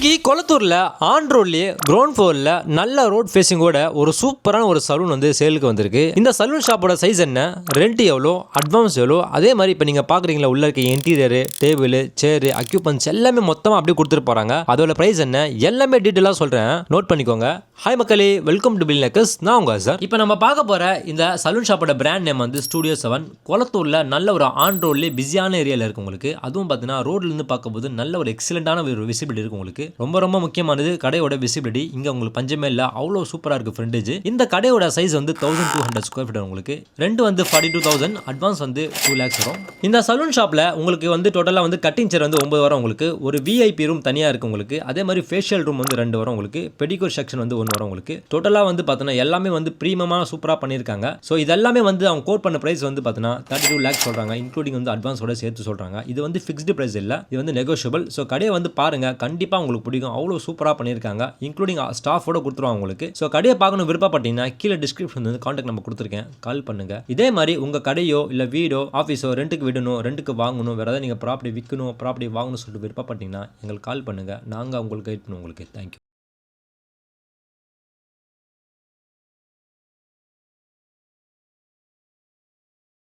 இன்னைக்கு கொளத்தூர்ல ஆன் ரோட்லயே கிரவுண்ட் ஃப்ளோர்ல நல்ல ரோட் ஃபேசிங்கோட ஒரு சூப்பரான ஒரு சலூன் வந்து சேலுக்கு வந்திருக்கு. இந்த சலூன் ஷாப்போட சைஸ் என்ன, ரெண்ட் எவ்வளோ, அட்வான்ஸ் எவ்வளோ, அதே மாதிரி இப்போ நீங்க பாக்குறீங்களா உள்ள இருக்க இன்டீரியர், டேபிள், சேர், அக்யூபன்ஸ் எல்லாமே மொத்தமா அப்படியே கொடுத்துட்டு போறாங்க. அதோட பிரைஸ் என்ன எல்லாமே டீட்டெயிலா சொல்றேன், நோட் பண்ணிக்கோங்க. ஹாய் மக்களே, வெல்கம் டு பில் நெக்கர்ஸ். நான் உங்க சார். இப்போ நம்ம பார்க்க போற இந்த சலூன் ஷாப்போட பிராண்ட் நேம் வந்து ஸ்டுடியோ 7. கொளத்தூர்ல நல்ல ஒரு ஆன் ரோட்லேயே பிஸியான ஏரியாவில் இருக்கு உங்களுக்கு. அதுவும் பார்த்தீங்கன்னா ரோட்ல இருந்து பார்க்கும்போது நல்ல ஒரு எக்ஸலண்டான ஒரு விசிபிலிட்டி இருக்கு உங்களுக்கு. ரொம்ப முக்கியமானது கடையோட விசிபிலிட்டி. இங்க உங்களுக்கு பஞ்சமே இல்ல, அவ்வளோ சூப்பரா இருக்கு ஃப்ரண்டேஜ். இந்த கடையோட சைஸ் வந்து 1200 ஸ்கொயர் ஃபீட் உங்களுக்கு. ரெண்ட் வந்து 42,000, அட்வான்ஸ் வந்து 2 lakhs வரும். இந்த சலூன் ஷாப்ல உங்களுக்கு வந்து டோட்டலா வந்து கட்டிங் சேர் வந்து 9 வரும் உங்களுக்கு. ஒரு விஐபி ரூம் தனியா இருக்கு உங்களுக்கு. அதே மாதிரி ஃபேஷியல் ரூம் வந்து 2 வரும் உங்களுக்கு. பெடிக்யூர் செக்ஷன் வந்து 1 வரும் உங்களுக்கு. டோட்டலா வந்து பார்த்தீங்கன்னா எல்லாமே வந்து பிரீமியமா சூப்பரா பண்ணிருக்காங்க. ஸோ இதெல்லாமே வந்து அவங்க கோட் பண்ண பிரைஸ் வந்து பார்த்தீங்கன்னா 32 lakhs சொல்றாங்க, இன்க்ளூடிங் வந்து அட்வான்ஸோட சேர்த்து சொல்றாங்க. இது வந்து ஃபிக்ஸ்டு பிரைஸ் இல்ல, இது வந்து நெகோஷியபிள். ஸோ கடையை வந்து பாருங்க, கண்டிப்பா உங்களுக்கு பிடிக்கும். அவ்வளோ சூப்பராக பண்ணியிருக்காங்க, இன்க்ளூடிங் ஸ்டாஃபோட கொடுத்துருவாங்க உங்களுக்கு. ஸோ கடையை பார்க்கணும் விருப்பப்பட்டீங்கன்னா கீழே டிஸ்கிரிப்ஷன் வந்து கான்டாக்ட் நம்பர் கொடுத்துருக்கேன், கால் பண்ணுங்க. இதே மாதிரி உங்க கடையோ இல்லை வீடோ ஆஃபீஸோ ரெண்டுக்கு விடணும், ரெண்டுக்கு வாங்கணும், வேற ஏதாவது நீங்கள் ப்ராப்பர்ட்டி விற்கணும், ப்ராப்பர்ட்டி வாங்கணும்னு சொல்லிட்டு விருப்பப்பட்டீங்கன்னா எங்களுக்கு கால் பண்ணுங்க, நாங்கள் உங்களுக்கு கைட் பண்ணுவோம் உங்களுக்கு. தேங்க்யூ.